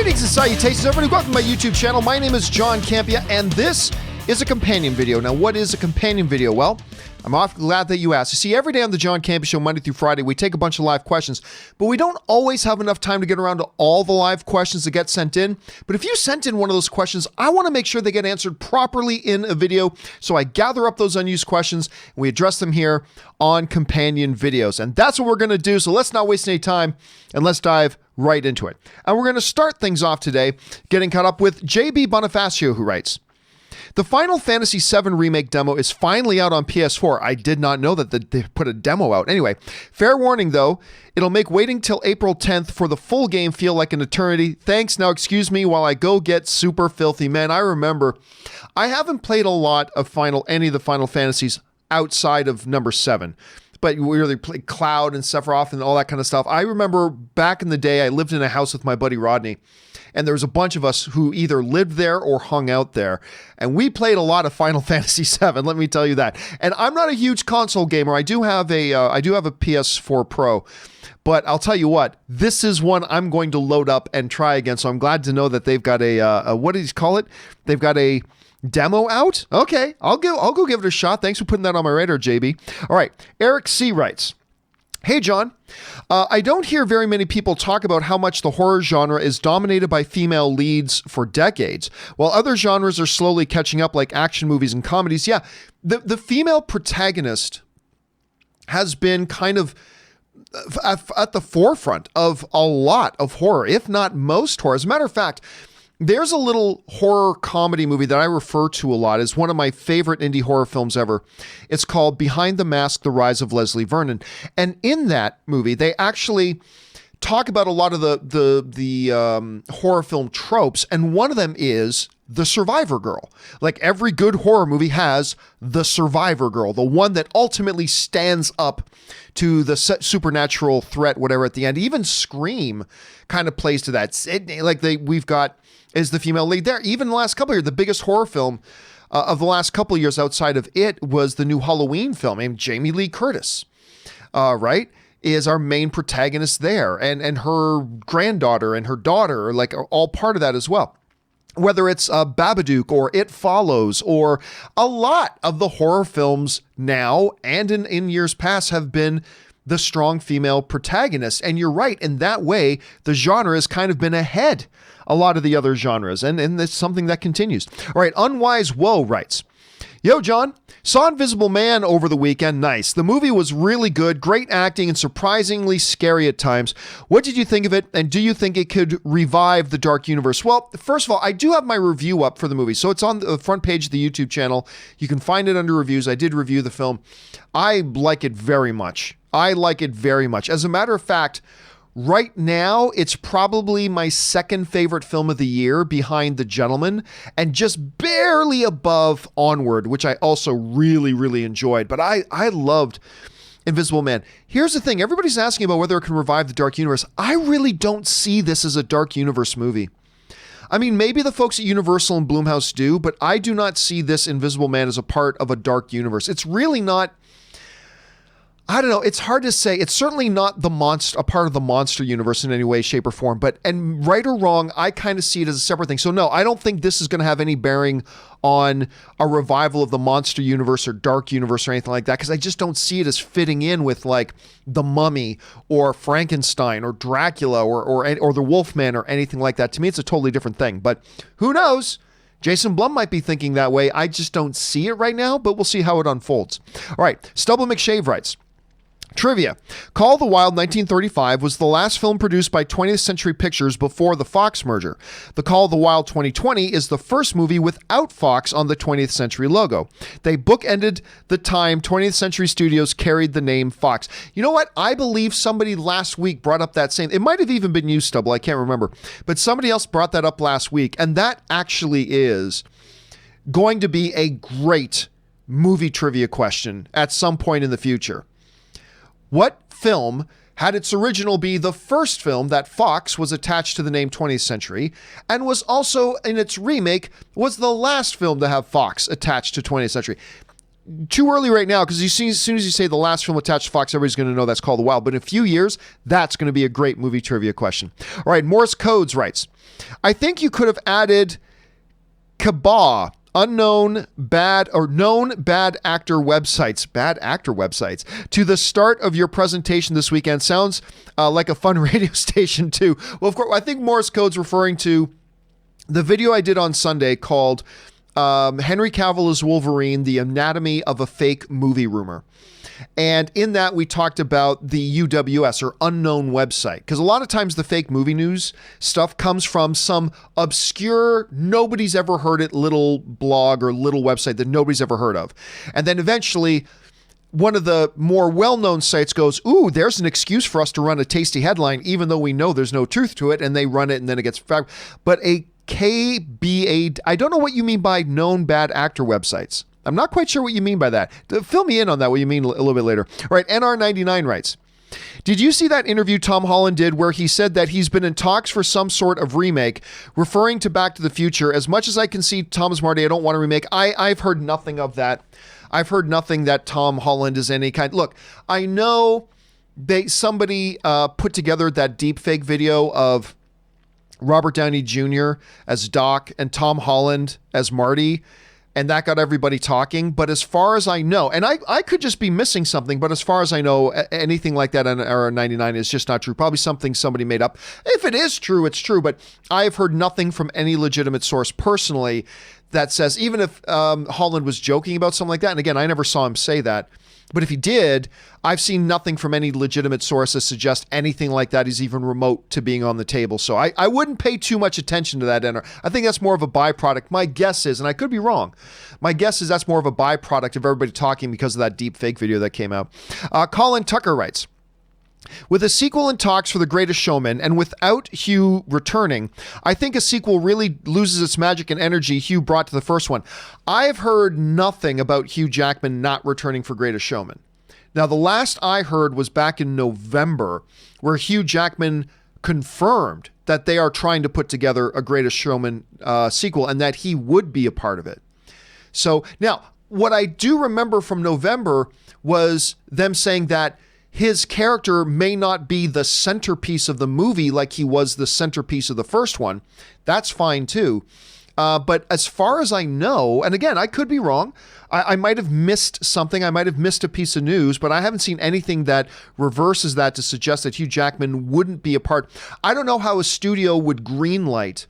Greetings and salutations, everybody. Welcome to my YouTube channel. My name is John Campea, and this is a companion video. Now, what is a companion video? Well, I'm awfully glad that you asked. You see, every day on the John Campea Show, Monday through Friday, we take a bunch of live questions, but we don't always have enough time to get around to all the live questions that get sent in. But if you sent in one of those questions, I want to make sure they get answered properly in a video. So I gather up those unused questions, and we address them here on companion videos. And that's what we're going to do. So let's not waste any time, and let's dive right into it. And we're going to start things off today, getting caught up with JB Bonifacio, who writes, the Final Fantasy VII Remake demo is finally out on PS4. I did not know that they put a demo out. Anyway, fair warning though, it'll make waiting till April 10th for the full game feel like an eternity. Thanks, now excuse me while I go get super filthy. Man, I remember, I haven't played a lot of any of the Final Fantasies outside of number 7. But we really played Cloud and Sephiroth and all that kind of stuff. I remember back in the day, I lived in a house with my buddy Rodney, and there was a bunch of us who either lived there or hung out there. And we played a lot of Final Fantasy VII, let me tell you that. And I'm not a huge console gamer. I do have a PS4 Pro. But I'll tell you what, this is one I'm going to load up and try again. So I'm glad to know that they've got a what do you call it? They've got a demo out? Okay, I'll go give it a shot. Thanks for putting that on my radar, JB. All right, Eric C. writes, hey, John, I don't hear very many people talk about how much the horror genre is dominated by female leads for decades, while other genres are slowly catching up like action movies and comedies. Yeah, the female protagonist has been kind of at the forefront of a lot of horror, if not most horror. As a matter of fact, there's a little horror comedy movie that I refer to a lot as one of my favorite indie horror films ever. It's called Behind the Mask, The Rise of Leslie Vernon. And in that movie, they actually talk about a lot of the horror film tropes. And one of them is the survivor girl. Like every good horror movie has the survivor girl, the one that ultimately stands up to the supernatural threat, whatever at the end. Even Scream kind of plays to that. We've got is the female lead there. Even the last couple of years, the biggest horror film of the last couple of years outside of it was the new Halloween film named Jamie Lee Curtis, right? Is our main protagonist there. And her granddaughter and her daughter are like all part of that as well. Whether it's Babadook or It Follows or a lot of the horror films now and in years past have been the strong female protagonist. And you're right, in that way, the genre has kind of been ahead a lot of the other genres, and it's something that continues. All right, Unwise Woe writes, yo, John, saw Invisible Man over the weekend. Nice. The movie was really good, great acting, and surprisingly scary at times. What did you think of it, and do you think it could revive the Dark Universe? Well, first of all, I do have my review up for the movie, so it's on the front page of the YouTube channel. You can find it under reviews. I did review the film. I like it very much. I like it very much. As a matter of fact, right now, it's probably my second favorite film of the year behind The Gentleman and just barely above Onward, which I also really, really enjoyed. But I loved Invisible Man. Here's the thing. Everybody's asking about whether it can revive the Dark Universe. I really don't see this as a Dark Universe movie. I mean, maybe the folks at Universal and Blumhouse do, but I do not see this Invisible Man as a part of a Dark Universe. It's really not. I don't know. It's hard to say. It's certainly not a part of the monster universe in any way, shape, or form. And right or wrong, I kind of see it as a separate thing. So no, I don't think this is going to have any bearing on a revival of the monster universe or dark universe or anything like that, because I just don't see it as fitting in with like The Mummy or Frankenstein or Dracula or the Wolfman or anything like that. To me, it's a totally different thing. But who knows? Jason Blum might be thinking that way. I just don't see it right now, but we'll see how it unfolds. All right, Stubble McShave writes, trivia. Call of the Wild 1935 was the last film produced by 20th Century Pictures before the Fox merger. The Call of the Wild 2020 is the first movie without Fox on the 20th Century logo. They bookended the time 20th Century Studios carried the name Fox. You know what? I believe somebody last week brought up that same. It might have even been you, Stubble. I can't remember. But somebody else brought that up last week. And that actually is going to be a great movie trivia question at some point in the future. What film had its original be the first film that Fox was attached to the name 20th Century, and was also, in its remake, was the last film to have Fox attached to 20th Century? too early right now, because as soon as you say the last film attached to Fox, everybody's going to know that's called The Wild. But in a few years, that's going to be a great movie trivia question. All right, Morse Codes writes, I think you could have added Cabah, known bad actor websites to the start of your presentation this weekend. Sounds like a fun radio station too. Well, of course, I think Morse Code's referring to the video I did on Sunday called Henry Cavill as Wolverine, The Anatomy of a Fake Movie Rumor. And in that, we talked about the UWS, or unknown website, because a lot of times the fake movie news stuff comes from some obscure, nobody's ever heard it little blog or little website that nobody's ever heard of. And then eventually, one of the more well-known sites goes, ooh, there's an excuse for us to run a tasty headline, even though we know there's no truth to it, and they run it, and then it gets... But a KBA, I don't know what you mean by known bad actor websites. I'm not quite sure what you mean by that. Fill me in on that, what you mean a little bit later. All right, NR99 writes, did you see that interview Tom Holland did where he said that he's been in talks for some sort of remake, referring to Back to the Future? As much as I can see Thomas Marty, I don't want to remake. I've heard nothing of that. I've heard nothing that Tom Holland is any kind. Look, I know somebody put together that deep fake video of Robert Downey Jr. as Doc and Tom Holland as Marty, and that got everybody talking. But as far as I know, and I could just be missing something, but as far as I know, anything like that on Era 99 is just not true. Probably something somebody made up. If it is true, it's true, but I've heard nothing from any legitimate source personally that says, even if Holland was joking about something like that, and again, I never saw him say that, but if he did, I've seen nothing from any legitimate source that suggests anything like that is even remote to being on the table. So I wouldn't pay too much attention to that. I think that's more of a byproduct. My guess is, and I could be wrong, my guess is that's more of a byproduct of everybody talking because of that deep fake video that came out. Colin Tucker writes, with a sequel in talks for The Greatest Showman and without Hugh returning, I think a sequel really loses its magic and energy Hugh brought to the first one. I've heard nothing about Hugh Jackman not returning for Greatest Showman. Now, the last I heard was back in November, where Hugh Jackman confirmed that they are trying to put together a Greatest Showman sequel and that he would be a part of it. So now, what I do remember from November was them saying that his character may not be the centerpiece of the movie like he was the centerpiece of the first one. That's fine too. But as far as I know, and again, I could be wrong, I might have missed something. I might have missed a piece of news, but I haven't seen anything that reverses that to suggest that Hugh Jackman wouldn't be a part. I don't know how a studio would greenlight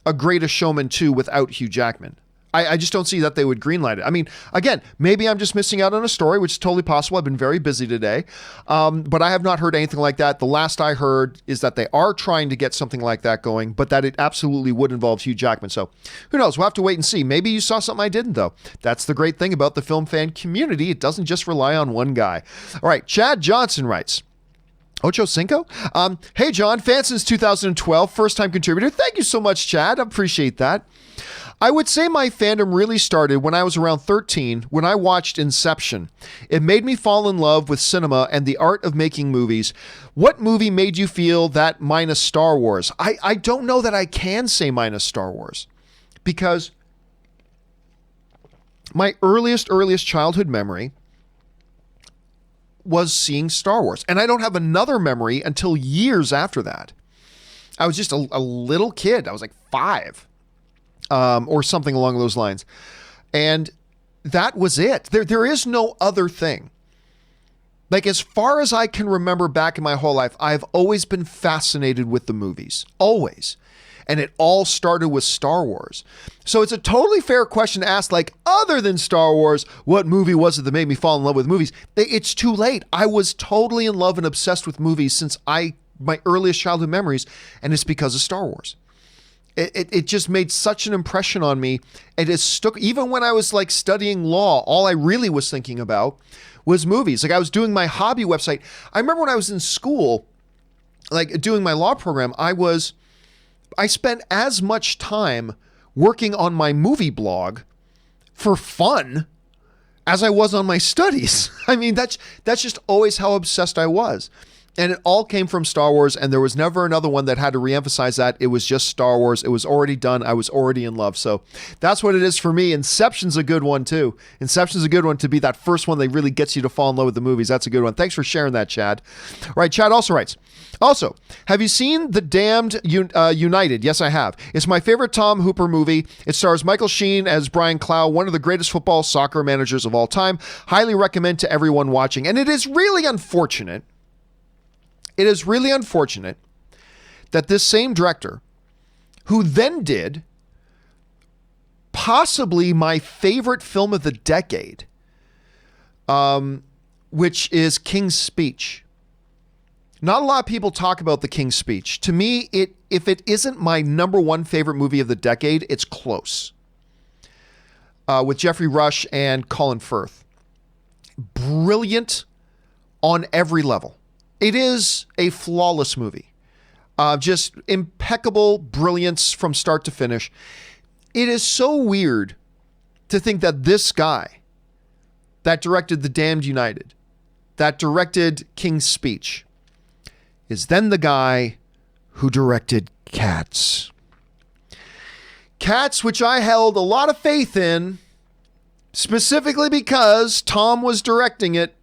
a Greatest Showman 2 without Hugh Jackman. I just don't see that they would greenlight it. I mean, again, maybe I'm just missing out on a story, which is totally possible. I've been very busy today, but I have not heard anything like that. The last I heard is that they are trying to get something like that going, but that it absolutely would involve Hugh Jackman. So who knows? We'll have to wait and see. Maybe you saw something I didn't, though. That's the great thing about the film fan community. It doesn't just rely on one guy. All right, Chad Johnson writes, Ocho Cinco? Hey, John, fan since 2012, first-time contributor. Thank you so much, Chad. I appreciate that. I would say my fandom really started when I was around 13 when I watched Inception. It made me fall in love with cinema and the art of making movies. What movie made you feel that minus Star Wars? I don't know that I can say minus Star Wars because my earliest childhood memory was seeing Star Wars. And I don't have another memory until years after that. I was just a little kid. I was like 5. Or something along those lines. And that was it. There is no other thing. Like, as far as I can remember back in my whole life, I've always been fascinated with the movies. Always. And it all started with Star Wars. So it's a totally fair question to ask, like, other than Star Wars, what movie was it that made me fall in love with movies? It's too late. I was totally in love and obsessed with movies since my earliest childhood memories, and it's because of Star Wars. It just made such an impression on me. It has stuck. Even when I was like studying law, all I really was thinking about was movies. Like, I was doing my hobby website. I remember when I was in school, like doing my law program, I spent as much time working on my movie blog for fun as I was on my studies. I mean, that's just always how obsessed I was. And it all came from Star Wars, and there was never another one that had to reemphasize that. It was just Star Wars. It was already done. I was already in love. So that's what it is for me. Inception's a good one, too. Inception's a good one to be that first one that really gets you to fall in love with the movies. That's a good one. Thanks for sharing that, Chad. All right, Chad also writes, also, have you seen The Damned United? Yes, I have. It's my favorite Tom Hooper movie. It stars Michael Sheen as Brian Clough, one of the greatest football soccer managers of all time. Highly recommend to everyone watching. And it is really unfortunate. It is really unfortunate that this same director, who then did possibly my favorite film of the decade, which is King's Speech. Not a lot of people talk about the King's Speech. To me, if it isn't my number one favorite movie of the decade, it's close. With Jeffrey Rush and Colin Firth. Brilliant on every level. It is a flawless movie. Just impeccable brilliance from start to finish. It is so weird to think that this guy that directed The Damned United, that directed King's Speech, is then the guy who directed Cats. Cats, which I held a lot of faith in, specifically because Tom was directing it.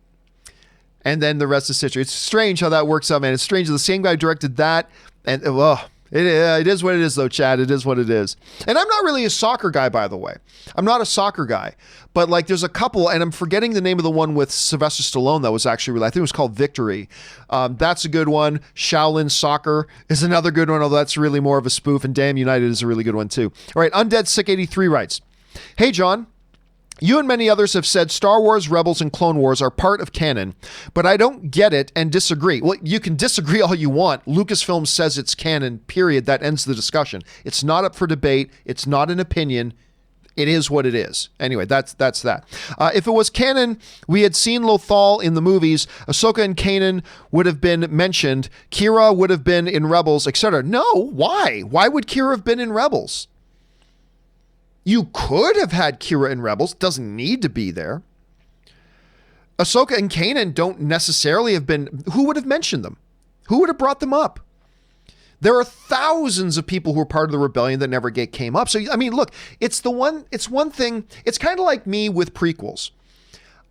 And then the rest is history. It's strange how that works out, man. It's strange that the same guy directed that. And it is what it is, though, Chad. It is what it is. And I'm not really a soccer guy, by the way. I'm not a soccer guy. But like, there's a couple, and I'm forgetting the name of the one with Sylvester Stallone that was actually really, I think it was called Victory. That's a good one. Shaolin Soccer is another good one, although that's really more of a spoof. And Damn United is a really good one, too. All right, Undead Sick 83 writes, hey, John. You and many others have said Star Wars, Rebels, and Clone Wars are part of canon, but I don't get it and disagree. Well, you can disagree all you want. Lucasfilm says it's canon, period. That ends the discussion. It's not up for debate. It's not an opinion. It is what it is. Anyway, that's that. If it was canon, we had seen Lothal in the movies. Ahsoka and Kanan would have been mentioned. Kira would have been in Rebels, etc. No, why? Why would Kira have been in Rebels? You could have had Kira in Rebels. Doesn't need to be there. Ahsoka and Kanan don't necessarily have been... Who would have mentioned them? Who would have brought them up? There are thousands of people who were part of the rebellion that never came up. So, I mean, look, it's one thing. It's kind of like me with prequels.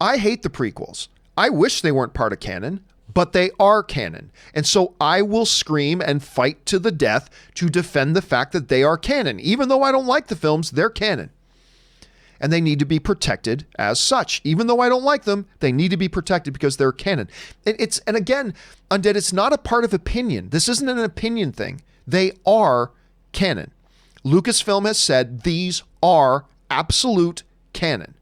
I hate the prequels. I wish they weren't part of canon, but they are canon. And so I will scream and fight to the death to defend the fact that they are canon. Even though I don't like the films, they're canon. And they need to be protected as such. Even though I don't like them, they need to be protected because they're canon. And again, Undead, it's not a part of opinion. This isn't an opinion thing. They are canon. Lucasfilm has said these are absolute canon.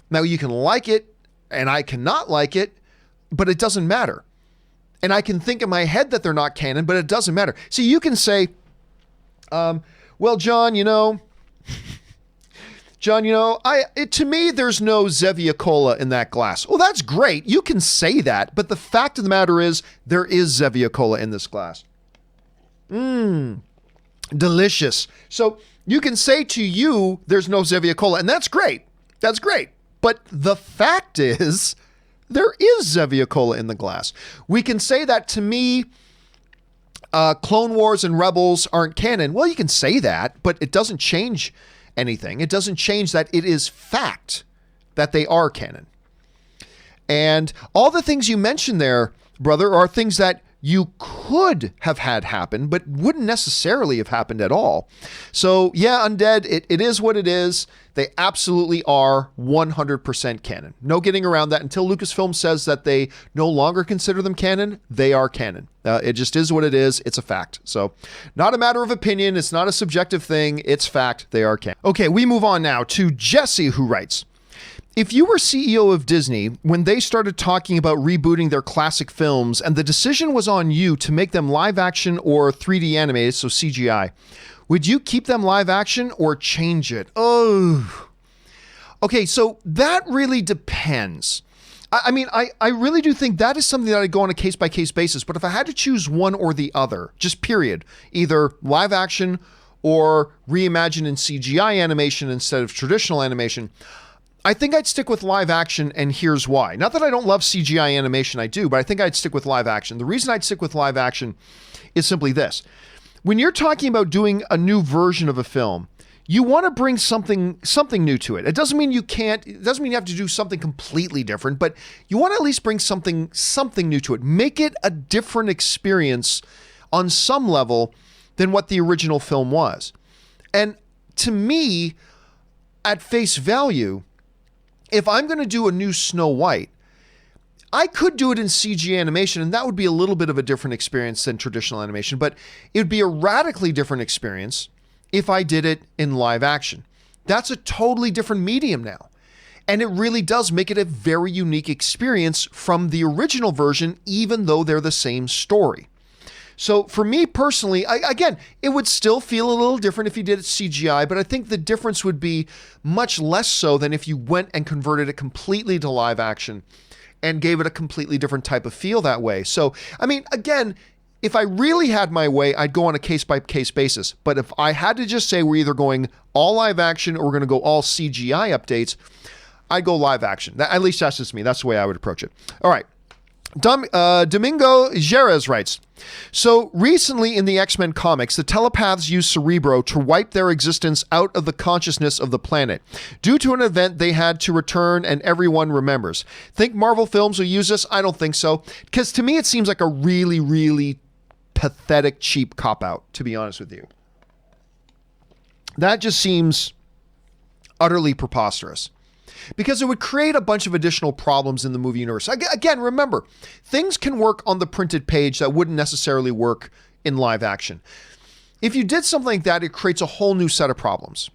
Now, you can like it, and I cannot like it, but it doesn't matter. And I can think in my head that they're not canon, but it doesn't matter. See, you can say, well, John, to me, there's no Zevia Cola in that glass. Well, that's great. You can say that, but the fact of the matter is there is Zevia Cola in this glass. Delicious. So you can say to you, there's no Zevia Cola, and that's great. That's great. But the fact is, there is Zevia Cola in the glass. We can say that to me, Clone Wars and Rebels aren't canon. Well, you can say that, but it doesn't change anything. It doesn't change that it is fact that they are canon. And all the things you mentioned there, brother, are things that you could have had happen, but wouldn't necessarily have happened at all. So yeah, Undead, it is what it is. They absolutely are 100% canon. No getting around that. Until Lucasfilm says that they no longer consider them canon, they are canon. It just is what it is. It's a fact. So not a matter of opinion. It's not a subjective thing. It's fact. They are canon. Okay, we move on now to Jesse, who writes, if you were CEO of Disney when they started talking about rebooting their classic films and the decision was on you to make them live action or 3D animated, so CGI, would you keep them live action or change it? Oh, okay. So that really depends. I mean, I really do think that is something that I'd go on a case by case basis. But if I had to choose one or the other, just period, either live action or reimagine in CGI animation instead of traditional animation, I think I'd stick with live action, and here's why. Not that I don't love CGI animation, I do, but I think I'd stick with live action. The reason I'd stick with live action is simply this. When you're talking about doing a new version of a film, you want to bring something new to it. It doesn't mean you can't, it doesn't mean you have to do something completely different, but you want to at least bring something new to it. Make it a different experience on some level than what the original film was. And to me, at face value, if I'm going to do a new Snow White, I could do it in CG animation, and that would be a little bit of a different experience than traditional animation, but it would be a radically different experience if I did it in live action. That's a totally different medium now. And it really does make it a very unique experience from the original version, even though they're the same story. So for me personally, again, it would still feel a little different if you did it CGI, but I think the difference would be much less so than if you went and converted it completely to live action and gave it a completely different type of feel that way. So, I mean, again, if I really had my way, I'd go on a case-by-case basis. But if I had to just say we're either going all live action or we're going to go all CGI updates, I'd go live action. At least that's just me. That's the way I would approach it. All right. Domingo Jerez writes, so recently in the X-Men comics, the Telepaths use Cerebro to wipe their existence out of the consciousness of the planet. Due to an event, they had to return and everyone remembers. Think Marvel films will use this? I don't think so. Because to me, it seems like a really, really pathetic, cheap cop-out, to be honest with you. That just seems utterly preposterous. Because it would create a bunch of additional problems in the movie universe. Again, remember, things can work on the printed page that wouldn't necessarily work in live action. If you did something like that, it creates a whole new set of problems,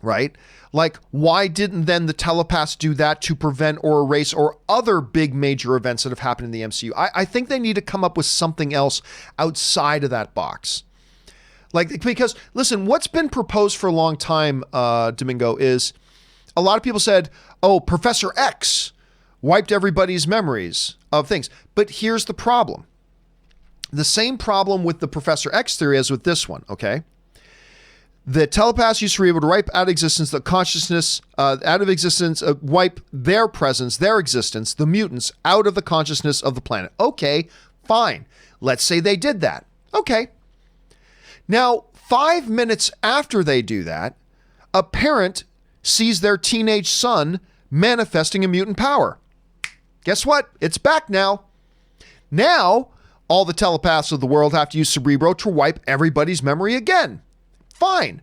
right? Like, why didn't then the Telepaths do that to prevent or erase or other big major events that have happened in the MCU? I think they need to come up with something else outside of that box. Like, because, listen, what's been proposed for a long time, Domingo, is a lot of people said, oh, Professor X wiped everybody's memories of things. But here's the problem. The same problem with the Professor X theory as with this one, okay? The Telepaths used to be able to wipe out existence, the consciousness out of existence, wipe their presence, their existence, the mutants out of the consciousness of the planet. Okay, fine. Let's say they did that. Okay. Now, 5 minutes after they do that, a parent sees their teenage son manifesting a mutant power. Guess what? It's back now. Now, all the telepaths of the world have to use Cerebro to wipe everybody's memory again. Fine.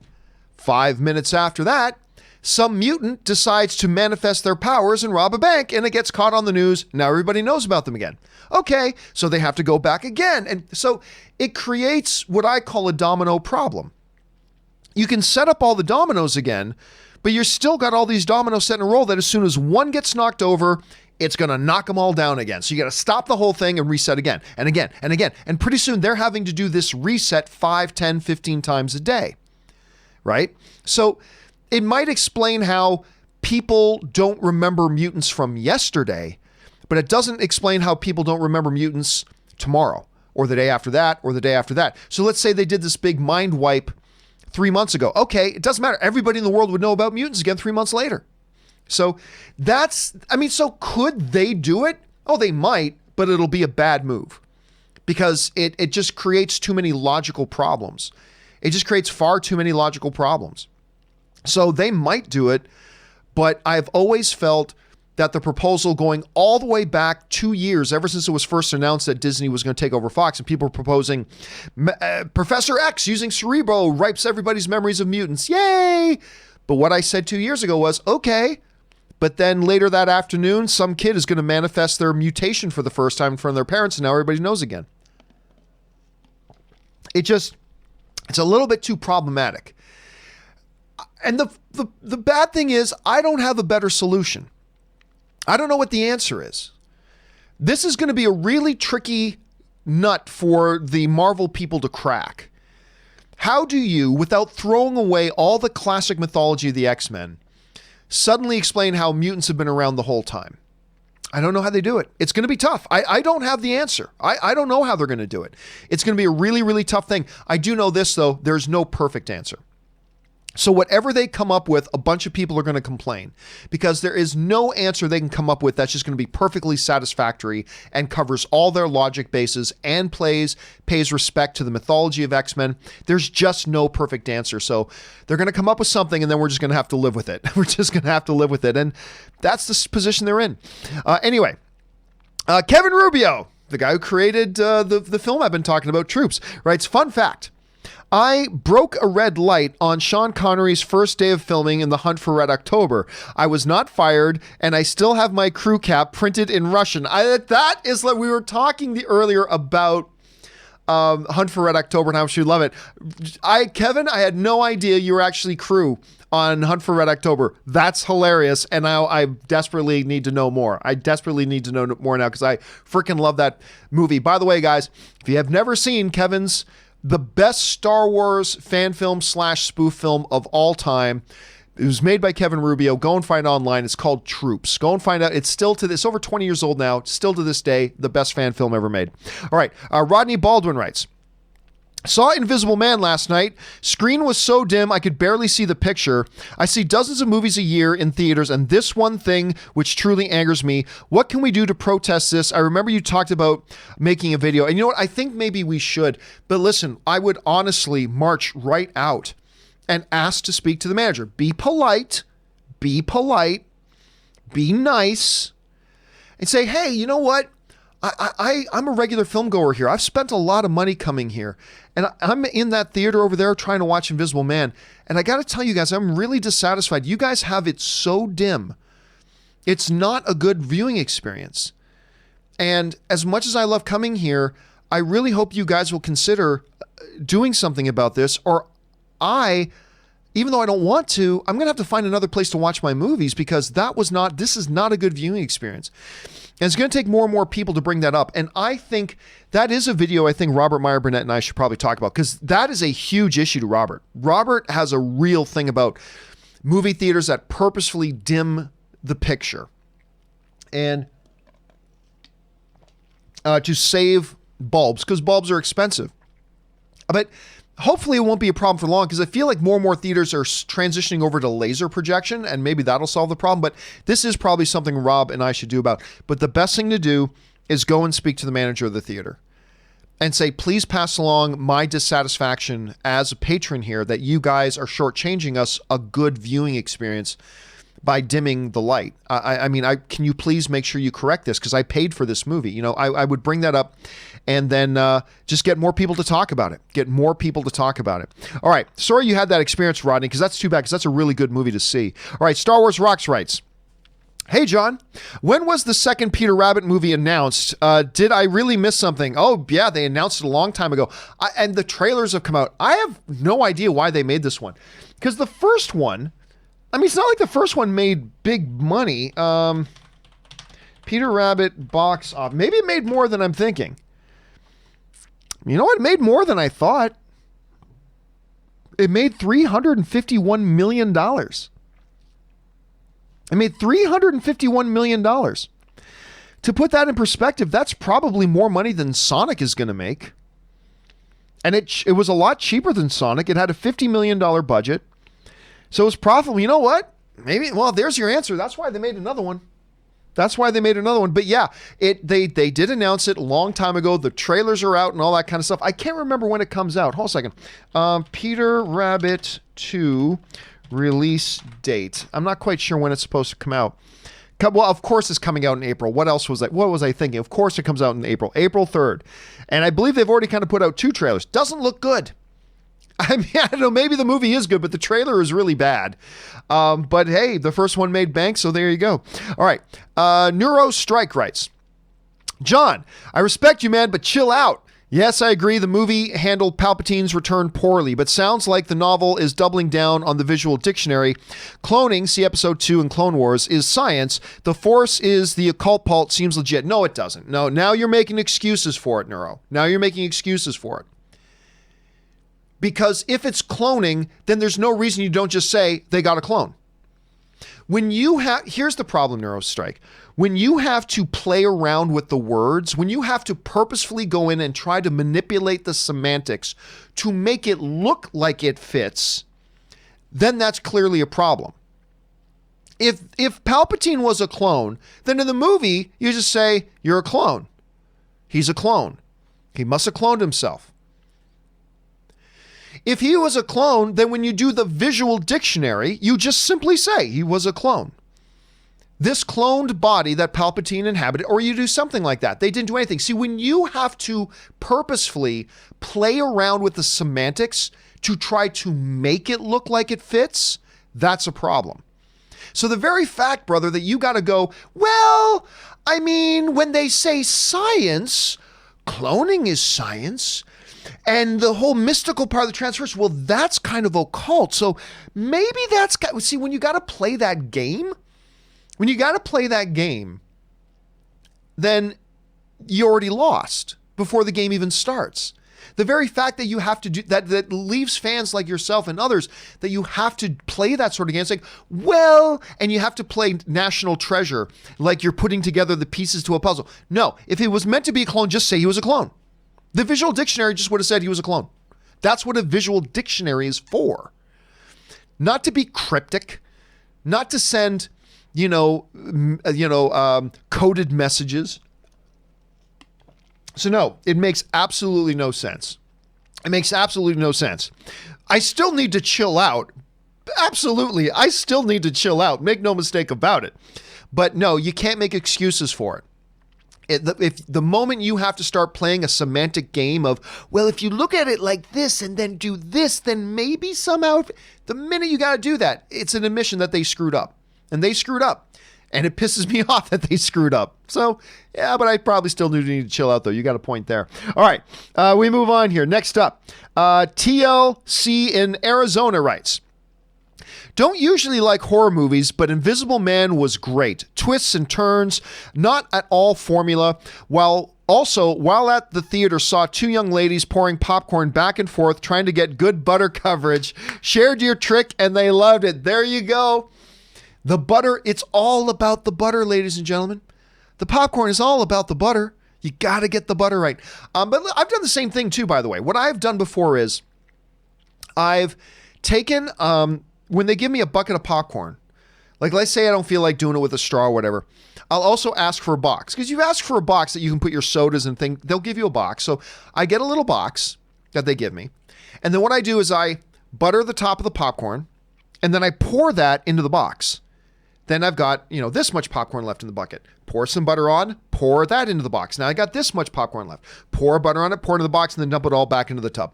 5 minutes after that, some mutant decides to manifest their powers and rob a bank, and it gets caught on the news. Now everybody knows about them again. Okay, so they have to go back again. And so it creates what I call a domino problem. You can set up all the dominoes again, but you're still got all these dominoes set in a row that as soon as one gets knocked over, it's going to knock them all down again. So you got to stop the whole thing and reset again and again and again. And pretty soon they're having to do this reset 5, 10, 15 times a day, right? So it might explain how people don't remember mutants from yesterday, but it doesn't explain how people don't remember mutants tomorrow or the day after that or the day after that. So let's say they did this big mind wipe 3 months ago. Okay, it doesn't matter. Everybody in the world would know about mutants again 3 months later. So so could they do it? Oh, they might, but it'll be a bad move because it just creates too many logical problems. It just creates far too many logical problems. So they might do it, but I've always felt that the proposal going all the way back 2 years, ever since it was first announced that Disney was going to take over Fox, and people were proposing Professor X using Cerebro wipes everybody's memories of mutants. Yay! But what I said 2 years ago was, okay, but then later that afternoon, some kid is going to manifest their mutation for the first time in front of their parents, and now everybody knows again. It's a little bit too problematic. And the bad thing is, I don't have a better solution. I don't know what the answer is. This is going to be a really tricky nut for the Marvel people to crack. How do you, without throwing away all the classic mythology of the X-Men, suddenly explain how mutants have been around the whole time? I don't know how they do it. It's going to be tough. I don't have the answer. I don't know how they're going to do it. It's going to be a really, really tough thing. I do know this, though. There's no perfect answer. So whatever they come up with, a bunch of people are going to complain because there is no answer they can come up with that's just going to be perfectly satisfactory and covers all their logic bases and pays respect to the mythology of X-Men. There's just no perfect answer. So they're going to come up with something and then we're just going to have to live with it. We're just going to have to live with it. And that's the position they're in. Anyway, Kevin Rubio, the guy who created the film I've been talking about, Troops, writes, fun fact. I broke a red light on Sean Connery's first day of filming in The Hunt for Red October. I was not fired, and I still have my crew cap printed in Russian. That is like we were talking earlier about Hunt for Red October and how much you love it. Kevin, I had no idea you were actually crew on Hunt for Red October. That's hilarious, and now I desperately need to know more. I desperately need to know more now because I freaking love that movie. By the way, guys, if you have never seen Kevin's the best Star Wars fan film / spoof film of all time. It was made by Kevin Rubio. Go and find it online. It's called Troops. Go and find out. It's still it's over 20 years old now. Still to this day, the best fan film ever made. All right. Rodney Baldwin writes, saw Invisible Man last night. Screen was so dim I could barely see the picture. I see dozens of movies a year in theaters, and this one thing which truly angers me. What can we do to protest this? I remember you talked about making a video, and you know what? I think maybe we should. But listen, I would honestly march right out and ask to speak to the manager. Be polite, be nice, and say, hey, you know what? I'm a regular film goer here. I've spent a lot of money coming here. And I'm in that theater over there trying to watch Invisible Man. And I got to tell you guys, I'm really dissatisfied. You guys have it so dim. It's not a good viewing experience. And as much as I love coming here, I really hope you guys will consider doing something about this. Or even though I don't want to, I'm going to have to find another place to watch my movies because this is not a good viewing experience. And it's going to take more and more people to bring that up. And I think that is a video I think Robert Meyer Burnett and I should probably talk about because that is a huge issue to Robert. Robert has a real thing about movie theaters that purposefully dim the picture and to save bulbs because bulbs are expensive. But hopefully it won't be a problem for long because I feel like more and more theaters are transitioning over to laser projection and maybe that'll solve the problem. But this is probably something Rob and I should do about. But the best thing to do is go and speak to the manager of the theater and say, please pass along my dissatisfaction as a patron here that you guys are shortchanging us a good viewing experience by dimming the light. Can you please make sure you correct this? Because I paid for this movie. You know, I would bring that up and then just get more people to talk about it. All right. Sorry you had that experience, Rodney, because that's too bad because that's a really good movie to see. All right. Star Wars Rocks writes, hey, John, when was the second Peter Rabbit movie announced? Did I really miss something? Oh, yeah, they announced it a long time ago. And the trailers have come out. I have no idea why they made this one. Because the first one, it's not like the first one made big money. Peter Rabbit box office. Maybe it made more than I'm thinking. You know what? It made more than I thought. It made $351 million. It made $351 million. To put that in perspective, that's probably more money than Sonic is going to make. And it was a lot cheaper than Sonic. It had a $50 million budget. So it was profitable. You know what? There's your answer. That's why they made another one. But yeah, they did announce it a long time ago. The trailers are out and all that kind of stuff. I can't remember when it comes out. Hold a second. Peter Rabbit 2 release date. I'm not quite sure when it's supposed to come out. Well, of course it's coming out in April. What was I thinking? Of course it comes out in April 3rd. And I believe they've already kind of put out 2 trailers. Doesn't look good. I don't know, maybe the movie is good, but the trailer is really bad. But hey, the first one made bank, so there you go. All right. Neuro Strike writes, John, I respect you, man, but chill out. Yes, I agree. The movie handled Palpatine's return poorly, but sounds like the novel is doubling down on the visual dictionary. Cloning, see episode 2 in Clone Wars, is science. The Force is the occult pult, seems legit. No, it doesn't. No, now you're making excuses for it, Neuro. Because if it's cloning, then there's no reason you don't just say they got a clone. Here's the problem, Neurostrike. When you have to play around with the words, when you have to purposefully go in and try to manipulate the semantics to make it look like it fits, then that's clearly a problem. If Palpatine was a clone, then in the movie, you just say, you're a clone. He's a clone. He must have cloned himself. If he was a clone, then when you do the visual dictionary, you just simply say he was a clone. This cloned body that Palpatine inhabited, or you do something like that. They didn't do anything. See, when you have to purposefully play around with the semantics to try to make it look like it fits, that's a problem. So the very fact, brother, that you got to go, well, I mean, when they say science, cloning is science. And the whole mystical part of the Transformers, well, that's kind of occult. So maybe that's, see, when you got to play that game, then you already lost before the game even starts. The very fact that you have to do that leaves fans like yourself and others that you have to play that sort of game. It's like, well, and you have to play National Treasure like you're putting together the pieces to a puzzle. No, if it was meant to be a clone, just say he was a clone. The visual dictionary just would have said he was a clone. That's what a visual dictionary is for. Not to be cryptic, not to send, coded messages. So no, it makes absolutely no sense. It makes absolutely no sense. I still need to chill out. Absolutely, I still need to chill out. Make no mistake about it. But no, you can't make excuses for it. If the moment you have to start playing a semantic game of, well, if you look at it like this and then do this, then maybe somehow, the minute you got to do that, it's an admission that they screwed up. And they screwed up. And it pisses me off that they screwed up. So, yeah, but I probably still do need to chill out, though. You got a point there. All right, we move on here. Next up, TLC in Arizona writes, don't usually like horror movies, but Invisible Man was great. Twists and turns, not at all formula. While at the theater, saw two young ladies pouring popcorn back and forth, trying to get good butter coverage. Shared your trick, and they loved it. There you go. The butter, it's all about the butter, ladies and gentlemen. The popcorn is all about the butter. You got to get the butter right. But I've done the same thing too, by the way. What I've done before is I've taken, when they give me a bucket of popcorn, like let's say I don't feel like doing it with a straw or whatever, I'll also ask for a box. Because you ask for a box that you can put your sodas and things, they'll give you a box. So I get a little box that they give me. And then what I do is I butter the top of the popcorn, and then I pour that into the box. Then I've got, this much popcorn left in the bucket. Pour some butter on, pour that into the box. Now I got this much popcorn left. Pour butter on it, pour it into the box, and then dump it all back into the tub.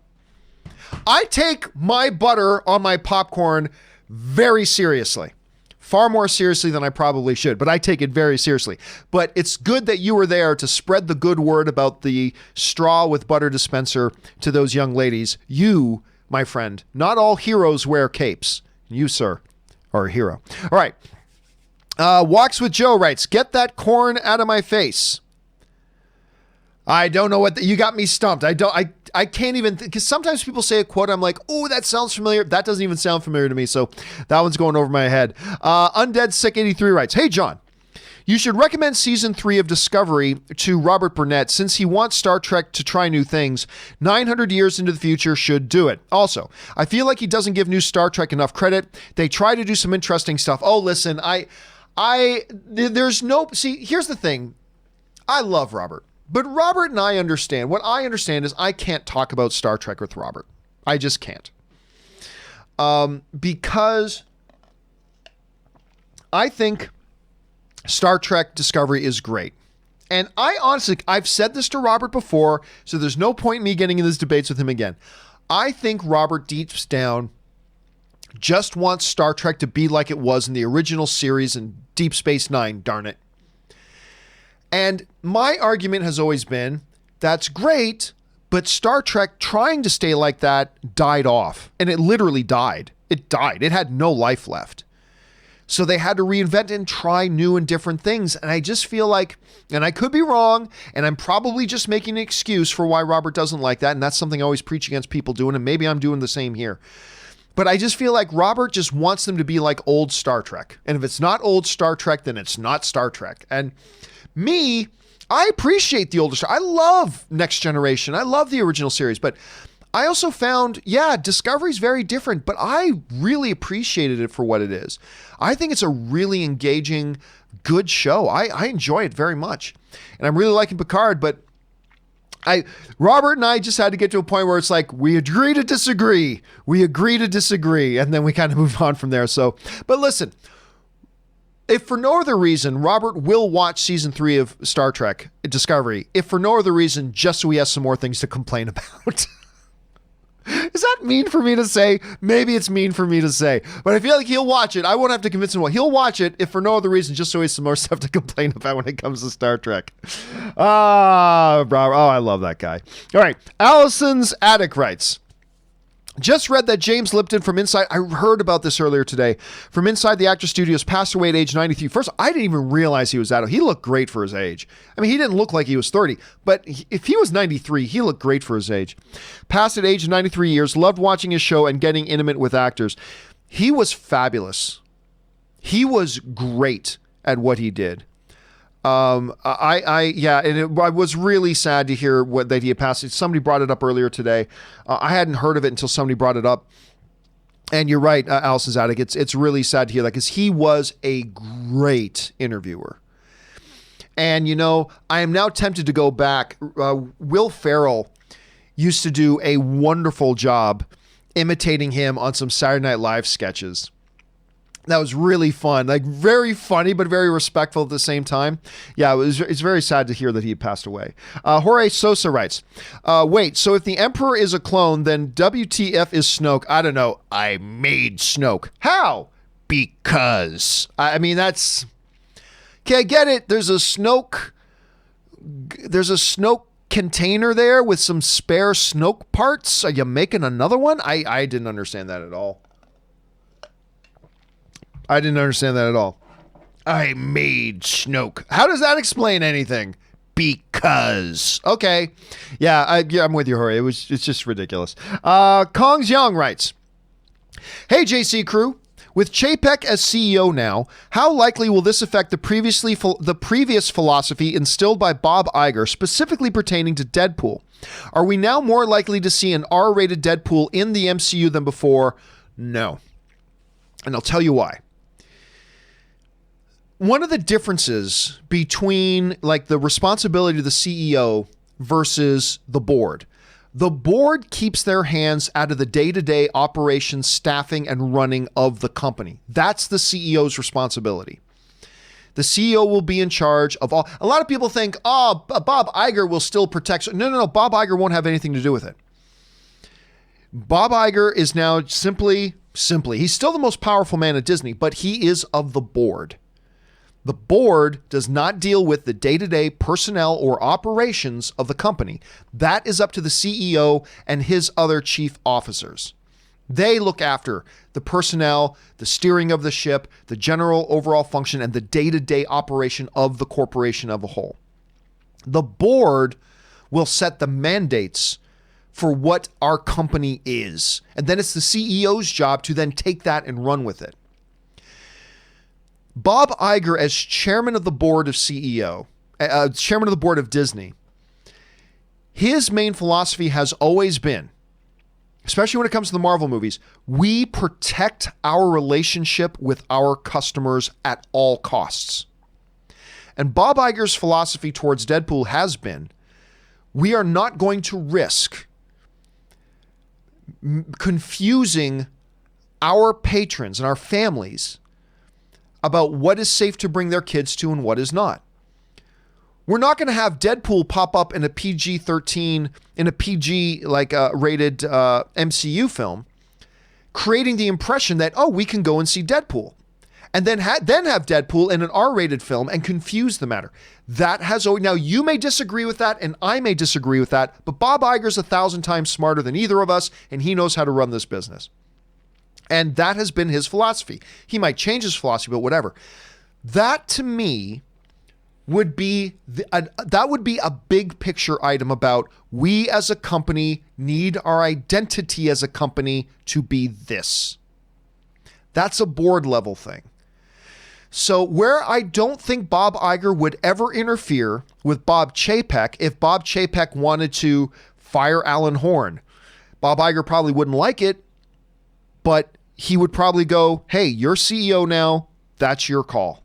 I take my butter on my popcorn very seriously. Far more seriously than I probably should, but I take it very seriously. But it's good that you were there to spread the good word about the straw with butter dispenser to those young ladies. You, my friend, not all heroes wear capes. You, sir, are a hero. All right. Walks with Joe writes, get that corn out of my face. I don't know what you got me stumped. I can't even, because sometimes people say a quote, I'm like, oh, that sounds familiar. That doesn't even sound familiar to me. So that one's going over my head. Undead Sick 83 writes, hey, John, you should recommend season 3 of Discovery to Robert Burnett since he wants Star Trek to try new things. 900 years into the future should do it. Also, I feel like he doesn't give new Star Trek enough credit. They try to do some interesting stuff. Oh, listen, here's the thing. I love Robert, but Robert and I understand. What I understand is I can't talk about Star Trek with Robert. I just can't. Because I think Star Trek Discovery is great. And I honestly, I've said this to Robert before, so there's no point in me getting in these debates with him again. I think Robert deep down just wants Star Trek to be like it was in the original series in Deep Space Nine, darn it. And my argument has always been, that's great, but Star Trek trying to stay like that died off. And it literally died. It died. It had no life left. So they had to reinvent and try new and different things. And I just feel like, and I could be wrong, and I'm probably just making an excuse for why Robert doesn't like that. And that's something I always preach against people doing, and maybe I'm doing the same here. But I just feel like Robert just wants them to be like old Star Trek. And if it's not old Star Trek, then it's not Star Trek. And me, I appreciate the older Star. I love Next Generation. I love the original series. But I also found, Discovery's very different, but I really appreciated it for what it is. I think it's a really engaging, good show. I enjoy it very much. And I'm really liking Picard, but Robert and I just had to get to a point where it's like, we agree to disagree. We agree to disagree. And then we kind of move on from there. So, but listen, if for no other reason, Robert will watch season 3 of Star Trek Discovery. If for no other reason, just so he has some more things to complain about. Is that mean for me to say? Maybe it's mean for me to say, but I feel like he'll watch it. I won't have to convince him. Well, he'll watch it if for no other reason, just so he has some more stuff to complain about when it comes to Star Trek. Robert. Oh, I love that guy. All right. Allison's Attic writes, just read that James Lipton from Inside, I heard about this earlier today, from Inside the Actor Studios passed away at age 93. First, I didn't even realize he was that old. He looked great for his age. I mean, he didn't look like he was 30, but if he was 93, he looked great for his age. Passed at age 93 years, loved watching his show and getting intimate with actors. He was fabulous. He was great at what he did. And I was really sad to hear that he had passed. Somebody brought it up earlier today. I hadn't heard of it until somebody brought it up. And you're right, Allison's Attic. It's really sad to hear that because he was a great interviewer. And, I am now tempted to go back. Will Ferrell used to do a wonderful job imitating him on some Saturday Night Live sketches. That was really fun, like very funny, but very respectful at the same time. Yeah, it's very sad to hear that he passed away. Jorge Sosa writes, wait, so if the Emperor is a clone, then WTF is Snoke? I don't know. I made Snoke. How? Because. I mean, that's... Okay, I get it. There's a Snoke container there with some spare Snoke parts. Are you making another one? I didn't understand that at all. I made Snoke. How does that explain anything? Because. Okay. Yeah, I'm with you, Jorge. It's just ridiculous. Kongs Young writes, hey, JC crew. With Chapek as CEO now, how likely will this affect the previous philosophy instilled by Bob Iger, specifically pertaining to Deadpool? Are we now more likely to see an R-rated Deadpool in the MCU than before? No. And I'll tell you why. One of the differences between like the responsibility of the CEO versus the board keeps their hands out of the day-to-day operations, staffing, and running of the company. That's the CEO's responsibility. The CEO will be in charge of all. A lot of people think, Bob Iger will still protect. No. Bob Iger won't have anything to do with it. Bob Iger is now simply, he's still the most powerful man at Disney, but he is of the board. The board does not deal with the day-to-day personnel or operations of the company. That is up to the CEO and his other chief officers. They look after the personnel, the steering of the ship, the general overall function, and the day-to-day operation of the corporation as a whole. The board will set the mandates for what our company is. And then it's the CEO's job to then take that and run with it. Bob Iger, as chairman of the board of chairman of the board of Disney, his main philosophy has always been, especially when it comes to the Marvel movies, we protect our relationship with our customers at all costs. And Bob Iger's philosophy towards Deadpool has been, we are not going to risk confusing our patrons and our families about what is safe to bring their kids to and what is not. We're not going to have Deadpool pop up in a PG-13, in a PG rated MCU film, creating the impression that, we can go and see Deadpool. And then have Deadpool in an R-rated film and confuse the matter. That has always, now you may disagree with that and I may disagree with that, but Bob Iger's 1,000 times smarter than either of us and he knows how to run this business. And that has been his philosophy. He might change his philosophy, but whatever. That to me would be a big picture item about we as a company need our identity as a company to be this. That's a board level thing. So where I don't think Bob Iger would ever interfere with Bob Chapek, if Bob Chapek wanted to fire Alan Horn, Bob Iger probably wouldn't like it, but he would probably go, hey, you're CEO now. That's your call.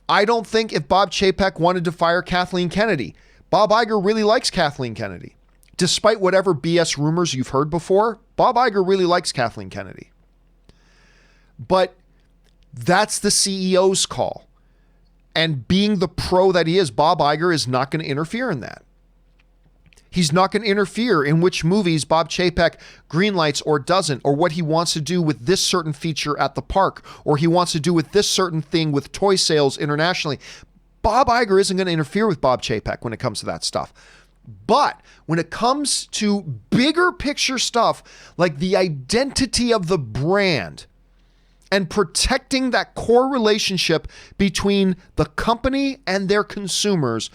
I don't think if Bob Chapek wanted to fire Kathleen Kennedy, Bob Iger really likes Kathleen Kennedy. Despite whatever BS rumors you've heard before, Bob Iger really likes Kathleen Kennedy. But that's the CEO's call. And being the pro that he is, Bob Iger is not going to interfere in that. He's not going to interfere in which movies Bob Chapek greenlights or doesn't, or what he wants to do with this certain feature at the park, or he wants to do with this certain thing with toy sales internationally. Bob Iger isn't going to interfere with Bob Chapek when it comes to that stuff. But when it comes to bigger picture stuff, like the identity of the brand and protecting that core relationship between the company and their consumers,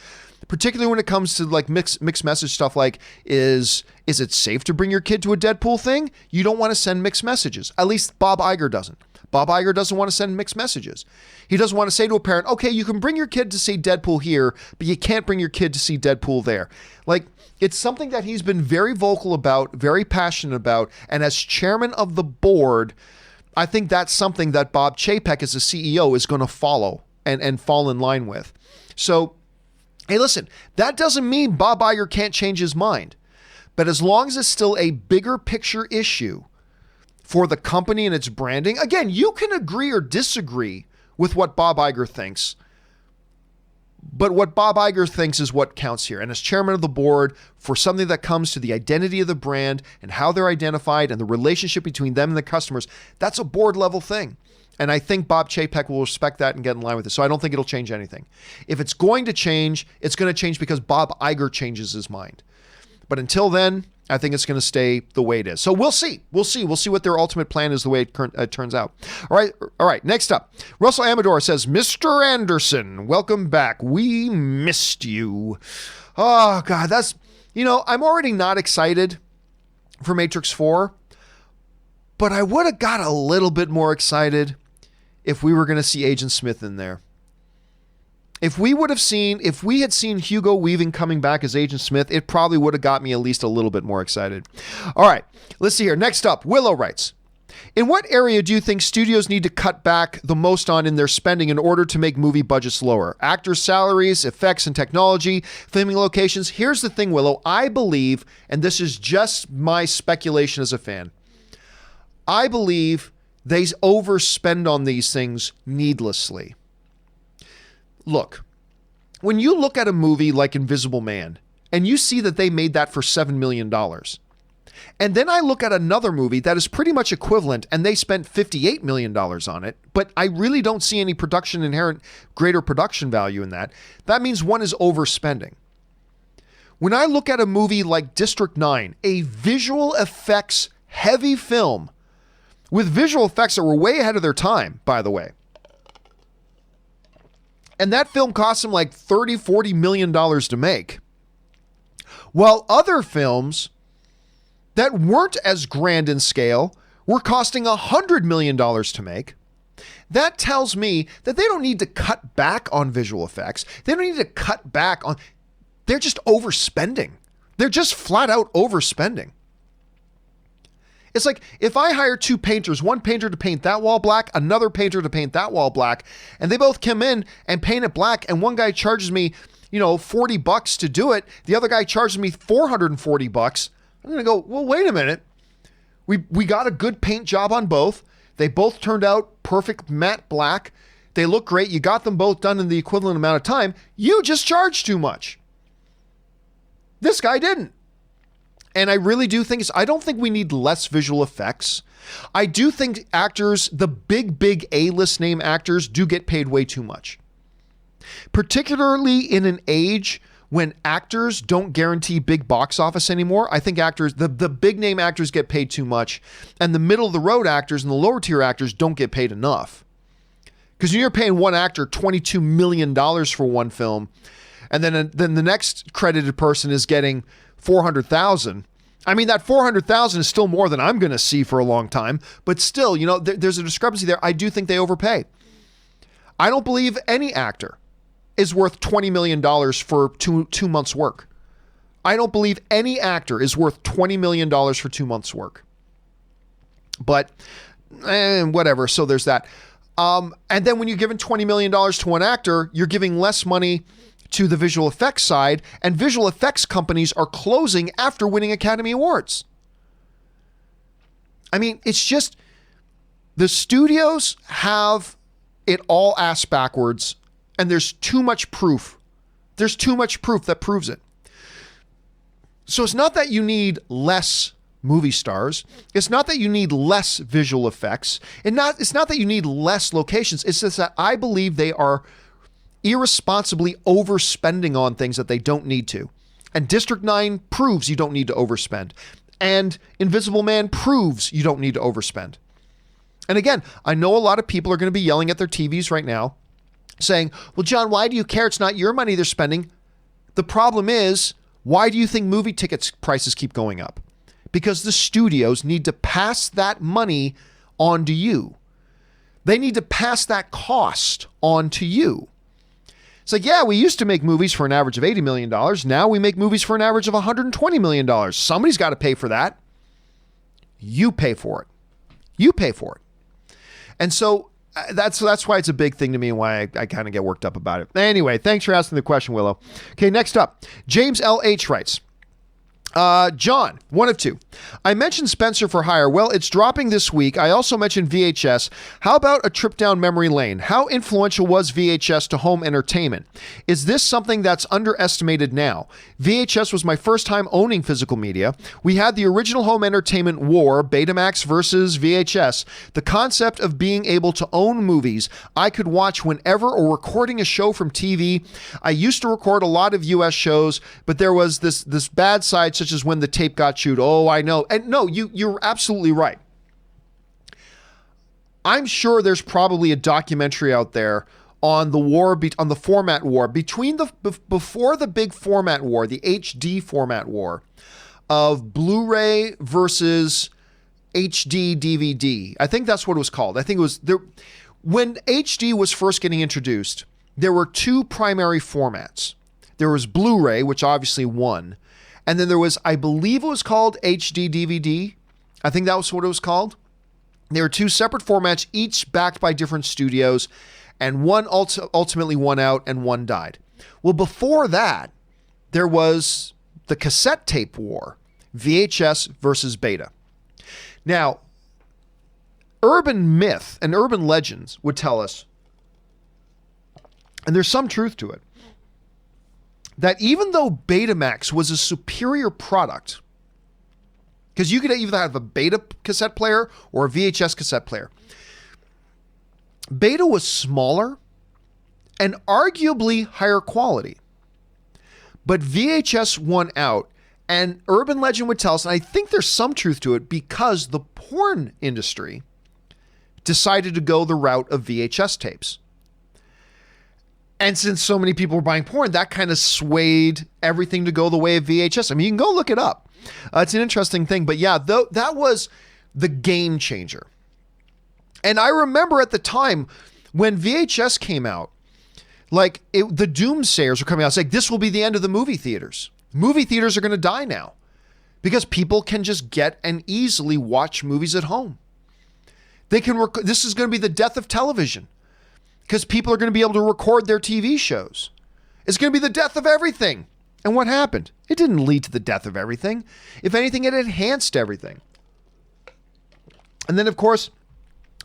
particularly when it comes to like mixed message stuff, like is it safe to bring your kid to a Deadpool thing? You don't want to send mixed messages. At least Bob Iger doesn't. Bob Iger doesn't want to send mixed messages. He doesn't want to say to a parent, okay, you can bring your kid to see Deadpool here, but you can't bring your kid to see Deadpool there. Like, it's something that he's been very vocal about, very passionate about, and as chairman of the board, I think that's something that Bob Chapek as a CEO is going to follow and fall in line with. So, hey, listen, that doesn't mean Bob Iger can't change his mind. But as long as it's still a bigger picture issue for the company and its branding, again, you can agree or disagree with what Bob Iger thinks. But what Bob Iger thinks is what counts here. And as chairman of the board, for something that comes to the identity of the brand and how they're identified and the relationship between them and the customers, that's a board level thing. And I think Bob Chapek will respect that and get in line with it. So I don't think it'll change anything. If it's going to change, it's going to change because Bob Iger changes his mind. But until then, I think it's going to stay the way it is. So we'll see. We'll see what their ultimate plan is the way it turns out. All right. Next up, Russell Amador says, Mr. Anderson, welcome back. We missed you. Oh, God, I'm already not excited for Matrix 4, but I would have got a little bit more excited if we were going to see Agent Smith in there. If we had seen Hugo Weaving coming back as Agent Smith, it probably would have got me at least a little bit more excited. All right, let's see here. Next up, Willow writes, in what area do you think studios need to cut back the most on in their spending in order to make movie budgets lower? Actors' salaries, effects and technology, filming locations? Here's the thing, Willow. I believe, and this is just my speculation as a fan, I believe they overspend on these things needlessly. Look, when you look at a movie like Invisible Man and you see that they made that for $7 million, and then I look at another movie that is pretty much equivalent and they spent $58 million on it, but I really don't see any inherent greater production value in that, that means one is overspending. When I look at a movie like District 9, a visual effects heavy film with visual effects that were way ahead of their time, by the way, and that film cost them like $30-40 million to make. While other films that weren't as grand in scale were costing $100 million to make. That tells me that they don't need to cut back on visual effects. They don't need to cut back on... They're just overspending. They're just flat out overspending. It's like if I hire two painters, one painter to paint that wall black, another painter to paint that wall black, and they both come in and paint it black, and one guy charges me, $40 to do it. The other guy charges me $440. I'm going to go, well, wait a minute. We got a good paint job on both. They both turned out perfect matte black. They look great. You got them both done in the equivalent amount of time. You just charged too much. This guy didn't. And I really do think I don't think we need less visual effects. I do think actors, the big A-list name actors, do get paid way too much. Particularly in an age when actors don't guarantee big box office anymore. I think actors, the big name actors get paid too much, and the middle of the road actors and the lower tier actors don't get paid enough. Because you're paying one actor $22 million for one film, and then the next credited person is getting $400,000. I mean, that $400,000 is still more than I'm going to see for a long time, but still, there's a discrepancy there. I do think they overpay. I don't believe any actor is worth $20 million for two months' work. I don't believe any actor is worth $20 million for 2 months' work. But whatever. So there's that. And then when you're giving $20 million to one actor, you're giving less money to the visual effects side, and visual effects companies are closing after winning Academy Awards. I mean, it's just the studios have it all ass backwards, and there's too much proof. There's too much proof that proves it. So it's not that you need less movie stars. It's not that you need less visual effects. It's not that you need less locations. It's just that I believe they are irresponsibly overspending on things that they don't need to. And District 9 proves you don't need to overspend. And Invisible Man proves you don't need to overspend. And again, I know a lot of people are going to be yelling at their TVs right now saying, well, John, why do you care? It's not your money they're spending. The problem is, why do you think movie tickets prices keep going up? Because the studios need to pass that money on to you. They need to pass that cost on to you. It's like, yeah, we used to make movies for an average of $80 million. Now we make movies for an average of $120 million. Somebody's got to pay for that. You pay for it. You pay for it. And so that's why it's a big thing to me and why I kind of get worked up about it. Anyway, thanks for asking the question, Willow. Okay, next up, James L.H. writes, John, one of two. I mentioned Spencer for Hire. Well, it's dropping this week. I also mentioned VHS. How about a trip down memory lane? How influential was VHS to home entertainment? Is this something that's underestimated now? VHS was my first time owning physical media. We had the original home entertainment war, Betamax versus VHS. The concept of being able to own movies I could watch whenever, or recording a show from TV. I used to record a lot of US shows, but there was this bad side, such as when the tape got chewed. Oh, I know. And no, you're absolutely right. I'm sure there's probably a documentary out there on the war, on the format war between before the big format war, the HD format war of Blu-ray versus HD DVD. I think that's what it was called. I think it was there when HD was first getting introduced. There were two primary formats. There was Blu-ray, which obviously won. And then there was, I believe it was called HD DVD. I think that was what it was called. There were two separate formats, each backed by different studios, and one ultimately won out and one died. Well, before that, there was the cassette tape war, VHS versus Beta. Now, urban myth and urban legends would tell us, and there's some truth to it, that even though Betamax was a superior product, because you could either have a Beta cassette player or a VHS cassette player, Beta was smaller and arguably higher quality. But VHS won out, and urban legend would tell us, and I think there's some truth to it, because the porn industry decided to go the route of VHS tapes. And since so many people were buying porn, that kind of swayed everything to go the way of VHS. I mean, you can go look it up. It's an interesting thing. But yeah, that was the game changer. And I remember at the time when VHS came out, like the doomsayers were coming out saying, this will be the end of the movie theaters. Movie theaters are going to die now because people can just get and easily watch movies at home. They can. This is going to be the death of television, because people are going to be able to record their TV shows. It's going to be the death of everything. And what happened? It didn't lead to the death of everything. If anything, it enhanced everything. And then, of course,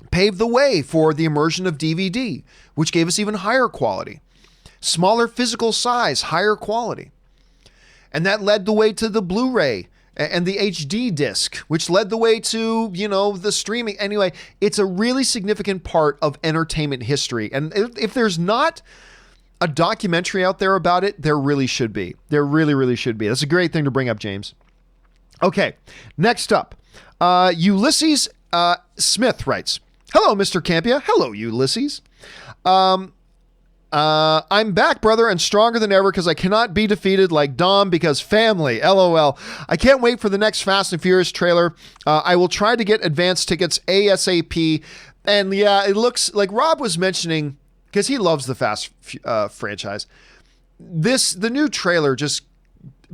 paved the way for the immersion of DVD, which gave us even higher quality. Smaller physical size, higher quality. And that led the way to the Blu-ray and the HD disc, which led the way to, the streaming. Anyway, it's a really significant part of entertainment history. And if there's not a documentary out there about it, there really should be. There really, really should be. That's a great thing to bring up, James. Okay, next up, Ulysses Smith writes, hello, Mr. Campea. Hello, Ulysses. I'm back, brother, and stronger than ever because I cannot be defeated like Dom because family, LOL. I can't wait for the next Fast and Furious trailer. I will try to get advance tickets ASAP. And yeah, it looks like Rob was mentioning, because he loves the Fast franchise. The new trailer just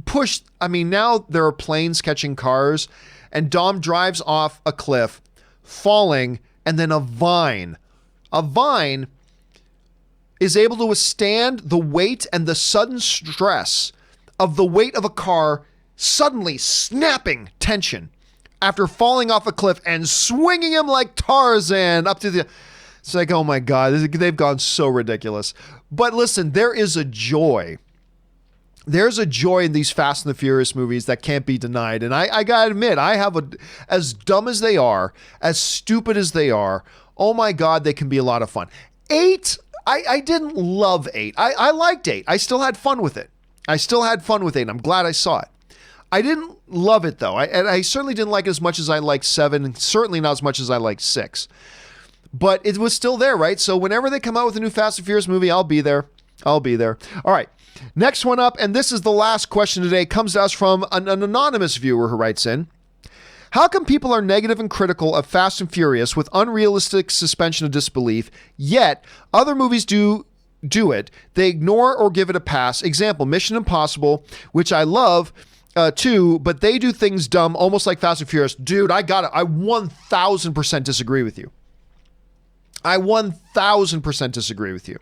push. I mean, now there are planes catching cars, and Dom drives off a cliff, falling, and then a vine is able to withstand the weight and the sudden stress of the weight of a car suddenly snapping tension after falling off a cliff and swinging him like Tarzan up to the... It's like, oh my God, they've gone so ridiculous. But listen, there is a joy. There's a joy in these Fast and the Furious movies that can't be denied. And I gotta admit, as dumb as they are, as stupid as they are, oh my God, they can be a lot of fun. 8, I didn't love 8. I liked 8. I still had fun with it. I'm glad I saw it. I didn't love it though. I certainly didn't like it as much as I liked 7, and certainly not as much as I liked 6. But it was still there, right? So whenever they come out with a new Fast and Furious movie, I'll be there. All right. Next one up, and this is the last question today, comes to us from an anonymous viewer who writes in. How come people are negative and critical of Fast and Furious with unrealistic suspension of disbelief, yet other movies do it? They ignore or give it a pass. Example, Mission Impossible, which I love too, but they do things dumb, almost like Fast and Furious. Dude, I got it. I 1,000% disagree with you. I 1,000% disagree with you.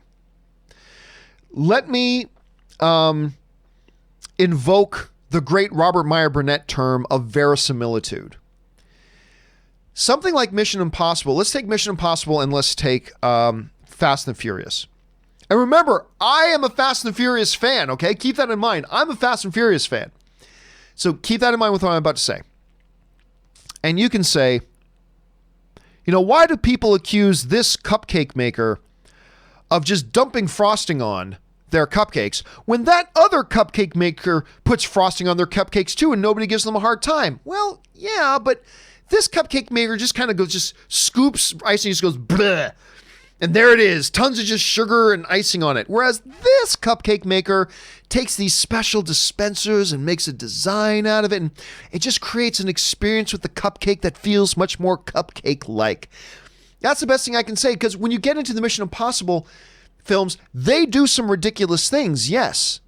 Let me invoke the great Robert Meyer Burnett term of verisimilitude. Something like Mission Impossible. Let's take Mission Impossible and let's take Fast and Furious. And remember, I am a Fast and Furious fan, okay? Keep that in mind. I'm a Fast and Furious fan. So keep that in mind with what I'm about to say. And you can say, why do people accuse this cupcake maker of just dumping frosting on their cupcakes when that other cupcake maker puts frosting on their cupcakes too and nobody gives them a hard time? Well, yeah, but this cupcake maker just kind of just scoops icing, just goes bleh, and there it is, tons of just sugar and icing on it. Whereas this cupcake maker takes these special dispensers and makes a design out of it, and it just creates an experience with the cupcake that feels much more cupcake-like. That's the best thing I can say, because when you get into the Mission Impossible films, they do some ridiculous things, yes,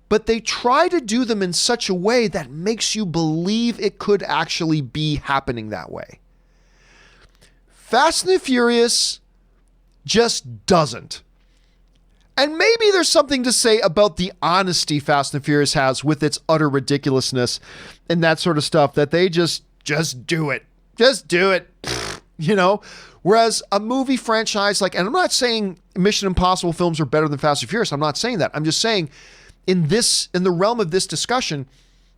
but they try to do them in such a way that makes you believe it could actually be happening that way. Fast and the Furious just doesn't. And maybe there's something to say about the honesty Fast and Furious has with its utter ridiculousness and that sort of stuff, that they just do it. Just do it. Whereas a movie franchise and I'm not saying Mission Impossible films are better than Fast and Furious. I'm not saying that. I'm just saying in the realm of this discussion,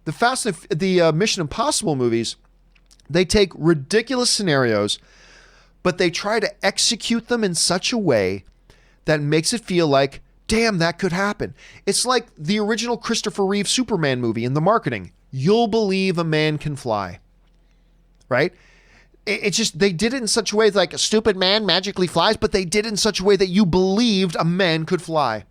the Mission Impossible movies, they take ridiculous scenarios, but they try to execute them in such a way that makes it feel like, damn, that could happen. It's like the original Christopher Reeve Superman movie in the marketing. You'll believe a man can fly, right? It's just, they did it in such a way like a stupid man magically flies, but they did it in such a way that you believed a man could fly.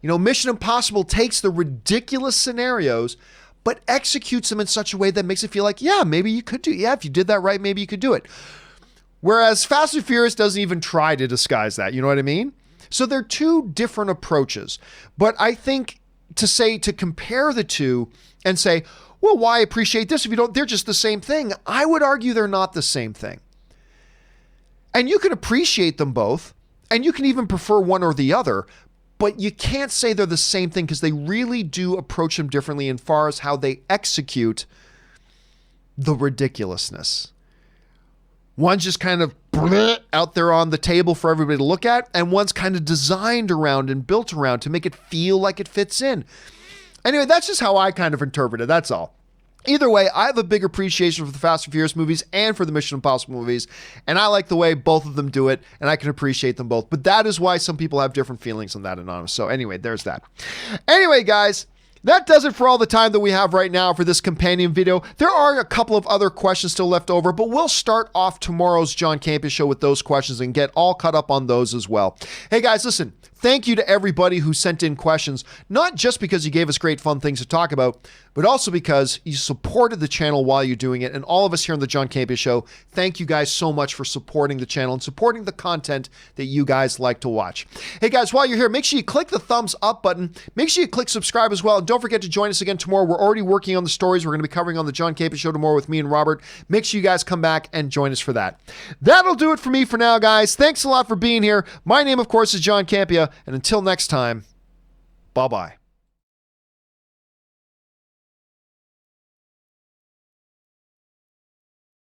Mission Impossible takes the ridiculous scenarios, but executes them in such a way that makes it feel like, yeah, maybe you could do it. Yeah, if you did that right, maybe you could do it. Whereas Fast and Furious doesn't even try to disguise that. You know what I mean? So they're two different approaches. But I think to compare the two and say, well, why appreciate this if you don't? They're just the same thing. I would argue they're not the same thing. And you can appreciate them both, and you can even prefer one or the other, but you can't say they're the same thing because they really do approach them differently as far as how they execute the ridiculousness. One's just kind of out there on the table for everybody to look at, and one's kind of designed around and built around to make it feel like it fits in. Anyway, that's just how I kind of interpret it. That's all. Either way, I have a big appreciation for the Fast and Furious movies and for the Mission Impossible movies, and I like the way both of them do it, and I can appreciate them both. But that is why some people have different feelings on that, Anonymous. So anyway, there's that. Anyway, guys, that does it for all the time that we have right now for this companion video. There are a couple of other questions still left over, but we'll start off tomorrow's John Campea Show with those questions and get all caught up on those as well. Hey, guys, listen. thank you to everybody who sent in questions, not just because you gave us great fun things to talk about, but also because you supported the channel while you're doing it. And all of us here on the John Campea Show, thank you guys so much for supporting the channel and supporting the content that you guys like to watch. Hey guys, while you're here, make sure you click the thumbs up button. Make sure you click subscribe as well. And don't forget to join us again tomorrow. We're already working on the stories we're going to be covering on the John Campea Show tomorrow with me and Robert. Make sure you guys come back and join us for that. That'll do it for me for now, guys. Thanks a lot for being here. My name, of course, is John Campea. And until next time, bye-bye.